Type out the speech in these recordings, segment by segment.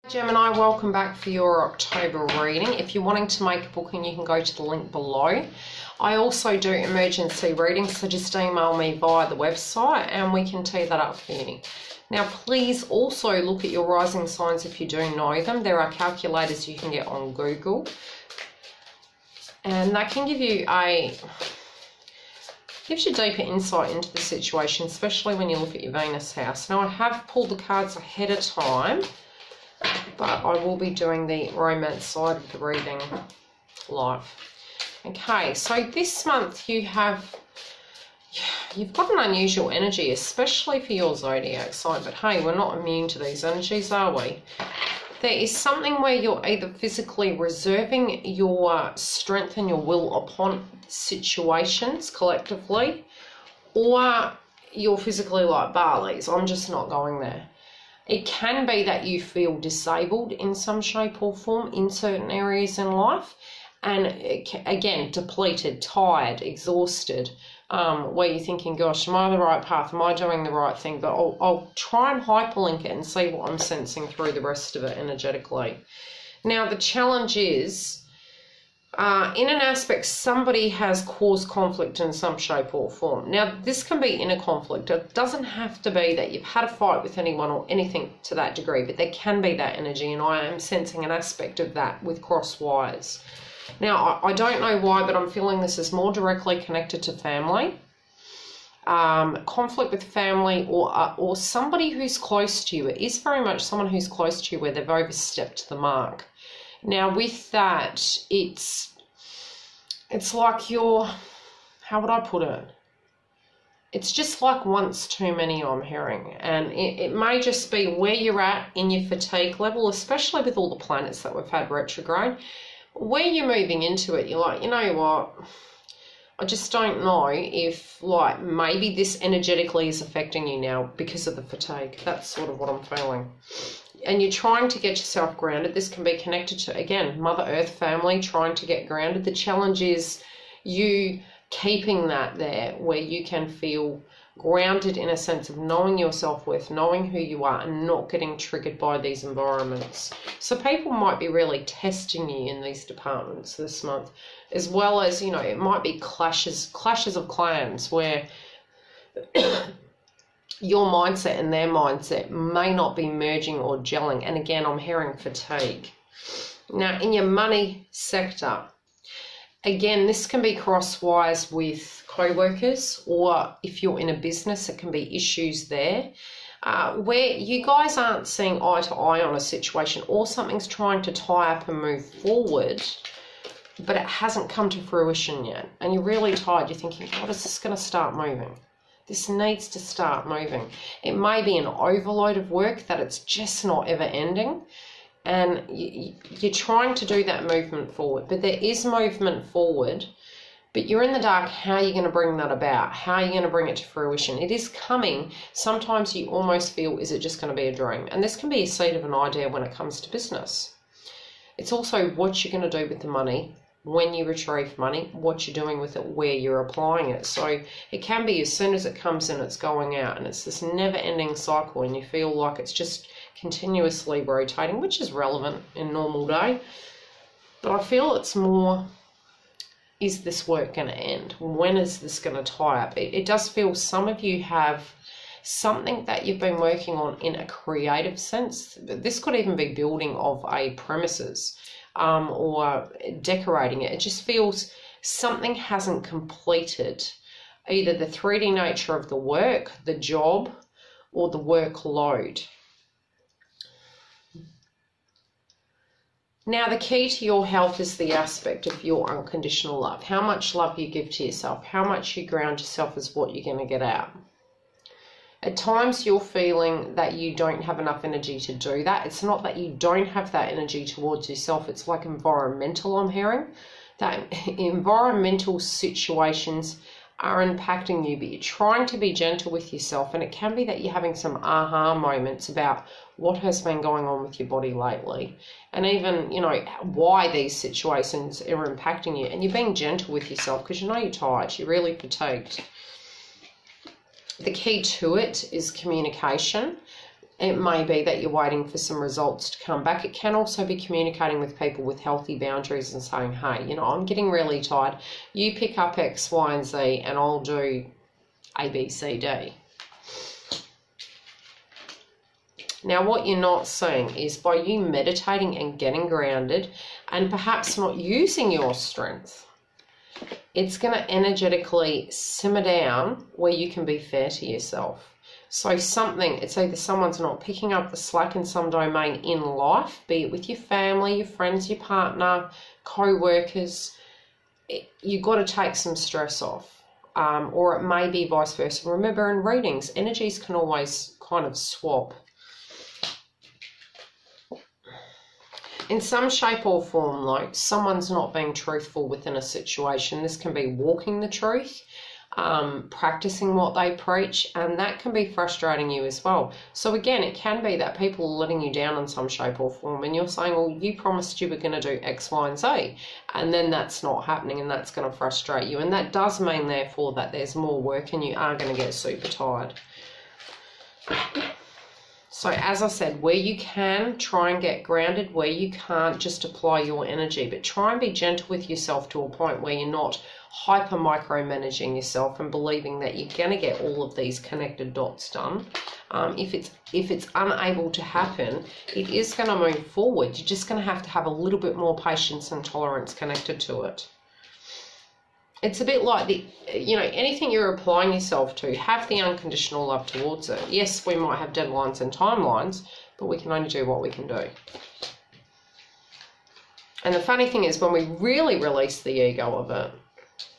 Gemini, welcome back for your October reading. If you're wanting to make a booking, you can go to the link below. I also do emergency readings, so just email me via the website and we can tee that up for you. Now, please also look at your rising signs if you do know them. There are calculators you can get on Google, and that can give you gives you deeper insight into the situation, especially when you look at your Venus house. Now, I have pulled the cards ahead of time, but I will be doing the romance side of the reading live. Okay, so this month you've got an unusual energy, especially for your zodiac sign, but hey, we're not immune to these energies, are we? There is something where you're either physically reserving your strength and your will upon situations collectively, or you're physically like Barley's, I'm just not going there. It can be that you feel disabled in some shape or form in certain areas in life, and again, depleted, tired, exhausted, where you're thinking, gosh, am I on the right path? Am I doing the right thing? But I'll try and hyperlink it and see what I'm sensing through the rest of it energetically. Now, the challenge is, in an aspect, somebody has caused conflict in some shape or form. Now, this can be inner conflict. It doesn't have to be that you've had a fight with anyone or anything to that degree, but there can be that energy, and I am sensing an aspect of that with cross wires. Now, I don't know why, but I'm feeling this is more directly connected to family. Conflict with family or somebody who's close to you. It is very much someone who's close to you where they've overstepped the mark. Now, with that, it's like you're, how would I put it? It's just like once too many, I'm hearing. And it may just be where you're at in your fatigue level, especially with all the planets that we've had retrograde. Where you're moving into it, you're like, you know what? I just don't know if, like, maybe this energetically is affecting you now because of the fatigue. That's sort of what I'm feeling. And you're trying to get yourself grounded. This can be connected to, again, Mother Earth, family, trying to get grounded. The challenge is you keeping that there where you can feel grounded in a sense of knowing your self-worth, knowing who you are, and not getting triggered by these environments. So people might be really testing you in these departments this month, as well as, you know, it might be clashes of clans where your mindset and their mindset may not be merging or gelling. And again, I'm hearing fatigue. Now, in your money sector, again, this can be crosswise with co-workers, or if you're in a business, it can be issues there where you guys aren't seeing eye to eye on a situation, or something's trying to tie up and move forward, but it hasn't come to fruition yet. And you're really tired. You're thinking, God, is this going to start moving? This needs to start moving. It may be an overload of work that it's just not ever ending. And you're trying to do that movement forward, but there is movement forward, but you're in the dark. How are you going to bring that about? How are you going to bring it to fruition? It is coming. Sometimes you almost feel, is it just going to be a dream? And this can be a seed of an idea when it comes to business. It's also what you're going to do with the money when you retrieve money, what you're doing with it, where you're applying it. So it can be as soon as it comes in, it's going out, and it's this never-ending cycle, and you feel like it's just continuously rotating, which is relevant in normal day. But I feel it's more, is this work going to end? When is this going to tie up? It does feel some of you have something that you've been working on in a creative sense. This could even be building of a premises or decorating it. It just feels something hasn't completed, either the 3D nature of the work, the job, or the workload. Now, the key to your health is the aspect of your unconditional love. How much love you give to yourself, how much you ground yourself is what you're going to get out. At times, you're feeling that you don't have enough energy to do that. It's not that you don't have that energy towards yourself. It's like environmental, I'm hearing. That environmental situations are impacting you, but you're trying to be gentle with yourself, and it can be that you're having some aha moments about what has been going on with your body lately, and even, you know, why these situations are impacting you, and you're being gentle with yourself because you know you're tired, you're really fatigued. The key to it is communication. It may be that you're waiting for some results to come back. It can also be communicating with people with healthy boundaries and saying, hey, you know, I'm getting really tired. You pick up X, Y, and Z, and I'll do A, B, C, D. Now, what you're not seeing is by you meditating and getting grounded and perhaps not using your strength, it's going to energetically simmer down where you can be fair to yourself. So it's either someone's not picking up the slack in some domain in life, be it with your family, your friends, your partner, co-workers. You've got to take some stress off. Or it may be vice versa. Remember, in readings, energies can always kind of swap. In some shape or form, like someone's not being truthful within a situation. This can be walking the truth, practicing what they preach, and that can be frustrating you as well. So again, it can be that people are letting you down in some shape or form, and you're saying, well, you promised you were going to do X, Y, and Z, and then that's not happening, and that's going to frustrate you. And that does mean, therefore, that there's more work and you are going to get super tired. So as I said, where you can, try and get grounded. Where you can't, just apply your energy. But try and be gentle with yourself to a point where you're not hyper micromanaging yourself and believing that you're going to get all of these connected dots done. If it's unable to happen, it is going to move forward. You're just going to have a little bit more patience and tolerance connected to it. It's a bit like anything you're applying yourself to, have the unconditional love towards it. Yes, we might have deadlines and timelines, but we can only do what we can do. And the funny thing is, when we really release the ego of it,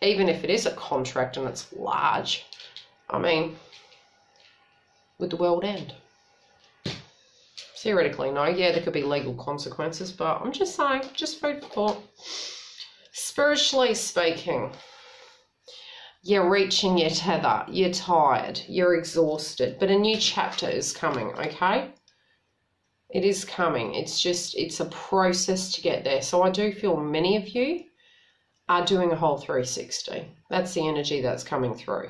even if it is a contract and it's large, I mean, would the world end? Theoretically, no. Yeah, there could be legal consequences, but I'm just saying, just food for thought. Spiritually speaking, you're reaching your tether, you're tired, you're exhausted, but a new chapter is coming, okay? It is coming. It's a process to get there. So I do feel many of you are doing a whole 360. That's the energy that's coming through.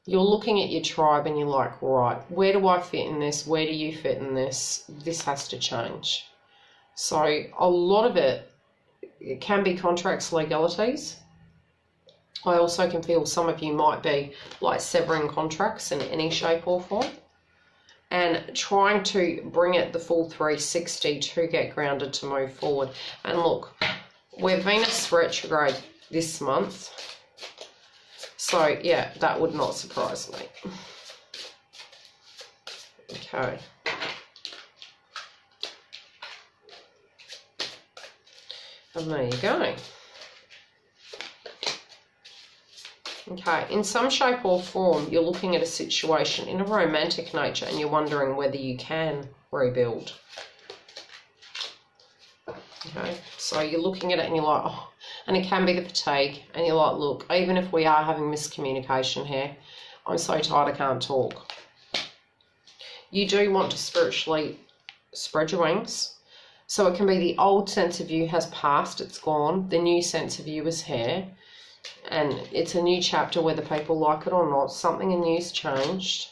You're looking at your tribe and you're like, right, where do I fit in this? Where do you fit in this? This has to change. So a lot of it can be contracts, legalities. I also can feel some of you might be like severing contracts in any shape or form and trying to bring it the full 360 to get grounded to move forward. And look, we're Venus retrograde this month. So yeah, that would not surprise me. Okay. And there you go. Okay, in some shape or form, you're looking at a situation in a romantic nature and you're wondering whether you can rebuild. Okay, so you're looking at it and you're like, oh, and it can be the fatigue, and you're like, look, even if we are having miscommunication here, I'm so tired I can't talk. You do want to spiritually spread your wings. So it can be the old sense of you has passed, it's gone. The new sense of you is here. And it's a new chapter whether people like it or not. Something new's changed.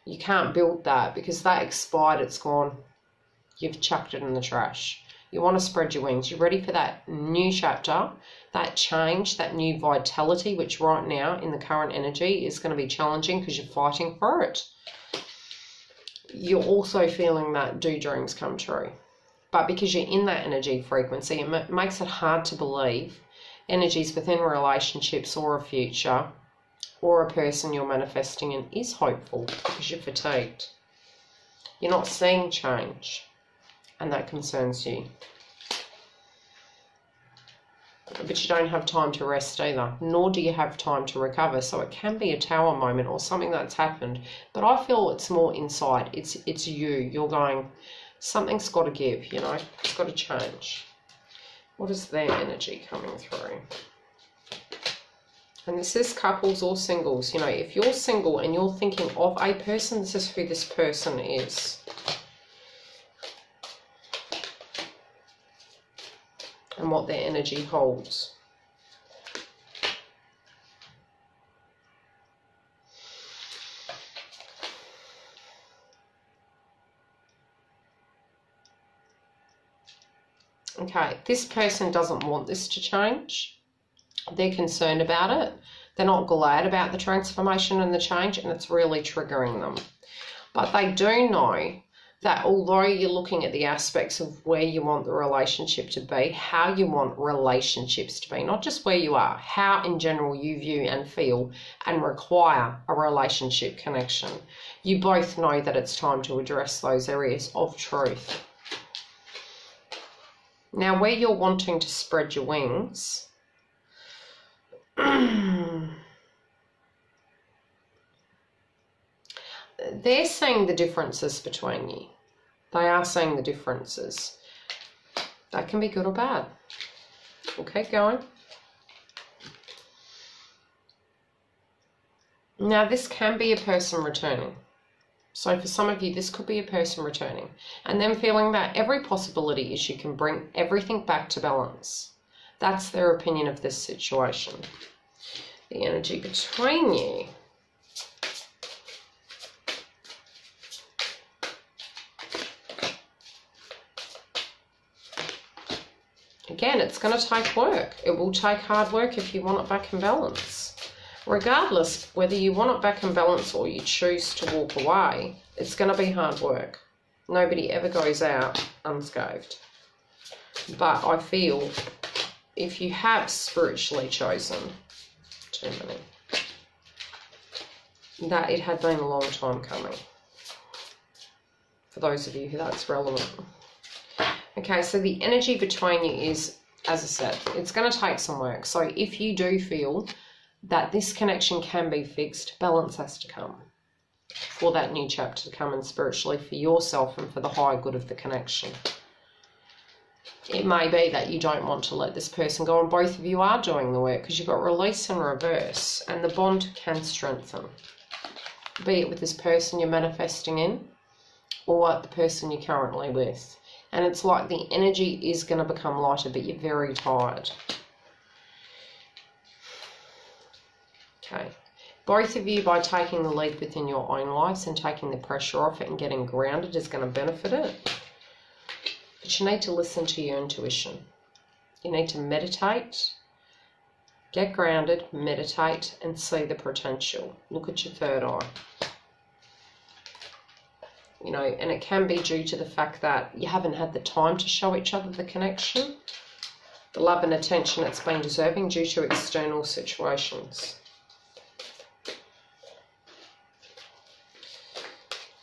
You can't build that because that expired, it's gone. You've chucked it in the trash. You want to spread your wings. You're ready for that new chapter, that change, that new vitality, which right now in the current energy is going to be challenging because you're fighting for it. You're also feeling that do dreams come true. But because you're in that energy frequency, it makes it hard to believe energies within relationships or a future or a person you're manifesting in is hopeful because you're fatigued. You're not seeing change, and that concerns you. But you don't have time to rest either, nor do you have time to recover. So it can be a tower moment or something that's happened. But I feel it's more inside. It's you. You're going, something's got to give, you know. It's got to change. What is their energy coming through? And this is couples or singles. You know, if you're single and you're thinking of a person, this is who this person is. And what their energy holds. Okay, this person doesn't want this to change. They're concerned about it. They're not glad about the transformation and the change, and it's really triggering them. But they do know that although you're looking at the aspects of where you want the relationship to be, how you want relationships to be, not just where you are, how in general you view and feel and require a relationship connection, you both know that it's time to address those areas of truth. Now, where you're wanting to spread your wings, they're seeing the differences between you. They are seeing the differences. That can be good or bad. We'll keep going. Now, this can be a person returning. So for some of you, this could be a person returning. And then feeling that every possibility is you can bring everything back to balance. That's their opinion of this situation. The energy between you. Again, it's going to take work. It will take hard work if you want it back in balance. Regardless, whether you want it back in balance or you choose to walk away, it's going to be hard work. Nobody ever goes out unscathed. But I feel if you have spiritually chosen, too many, that it had been a long time coming. For those of you who that's relevant. Okay, so the energy between you is, as I said, it's going to take some work. So if you do feel that this connection can be fixed, balance has to come for that new chapter to come in spiritually for yourself and for the higher good of the connection. It may be that you don't want to let this person go, and both of you are doing the work because you've got release and reverse, and the bond can strengthen. Be it with this person you're manifesting in or the person you're currently with. And it's like the energy is going to become lighter, but you're very tired. Okay. Both of you, by taking the lead within your own lives and taking the pressure off it and getting grounded, is going to benefit it. But you need to listen to your intuition. You need to meditate, get grounded, meditate, and see the potential. Look at your third eye. You know, and it can be due to the fact that you haven't had the time to show each other the connection, the love and attention it's been deserving due to external situations.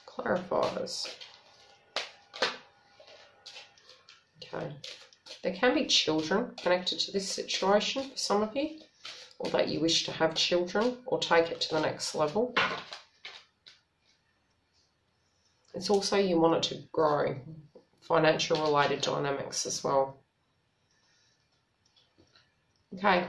Clarifiers. Okay. There can be children connected to this situation for some of you, or that you wish to have children or take it to the next level. It's also you want it to grow, financial related dynamics as well. Okay.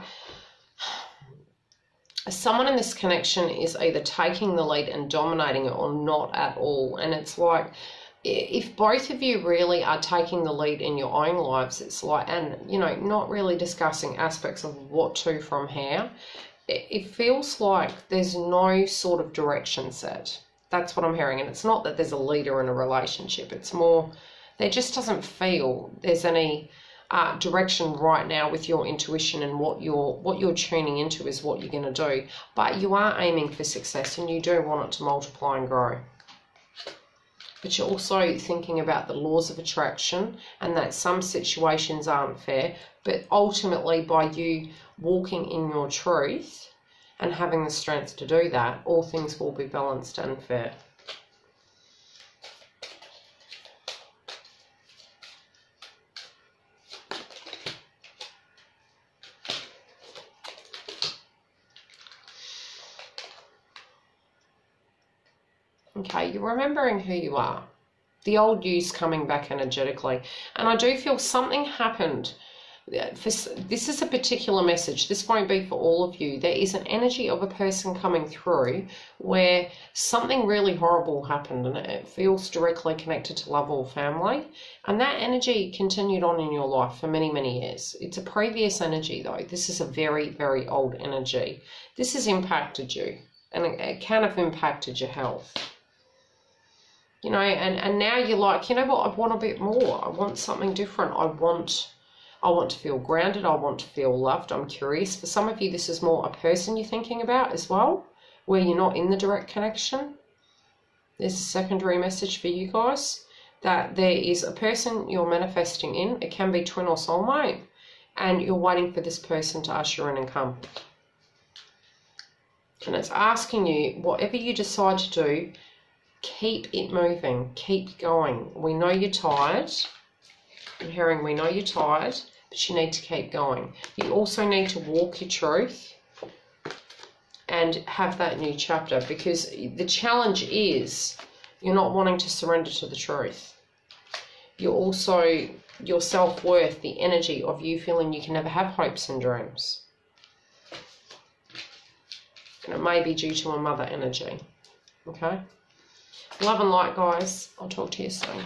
Someone in this connection is either taking the lead and dominating it or not at all. And it's like, if both of you really are taking the lead in your own lives, it's like, and, you know, not really discussing aspects of what to from how, it feels like there's no sort of direction set. That's what I'm hearing. And it's not that there's a leader in a relationship. It's more, there just doesn't feel there's any direction right now with your intuition, and what you're tuning into is what you're going to do. But you are aiming for success and you do want it to multiply and grow. But you're also thinking about the laws of attraction and that some situations aren't fair. But ultimately, by you walking in your truth and having the strength to do that, all things will be balanced and fair. Okay, you're remembering who you are. The old you's coming back energetically. And I do feel something happened. This is a particular message. This won't be for all of you. There is an energy of a person coming through where something really horrible happened, and it feels directly connected to love or family. And that energy continued on in your life for many, many years. It's a previous energy though. This is a very, very old energy. This has impacted you, and it can have impacted your health. You know, and now you're like, you know what, I want a bit more. I want something different. I want I want to feel grounded. I want to feel loved. I'm curious. For some of you, this is more a person you're thinking about as well, where you're not in the direct connection. There's a secondary message for you guys, that there is a person you're manifesting in. It can be twin or soulmate, and you're waiting for this person to usher in and come. And it's asking you, whatever you decide to do, keep it moving, keep going. We know you're tired. I'm hearing we know you're tired, but you need to keep going. You also need to walk your truth and have that new chapter, because the challenge is you're not wanting to surrender to the truth. You're also, your self-worth, the energy of you feeling you can never have hopes and dreams. And it may be due to a mother energy. Okay? Love and light, guys. I'll talk to you soon.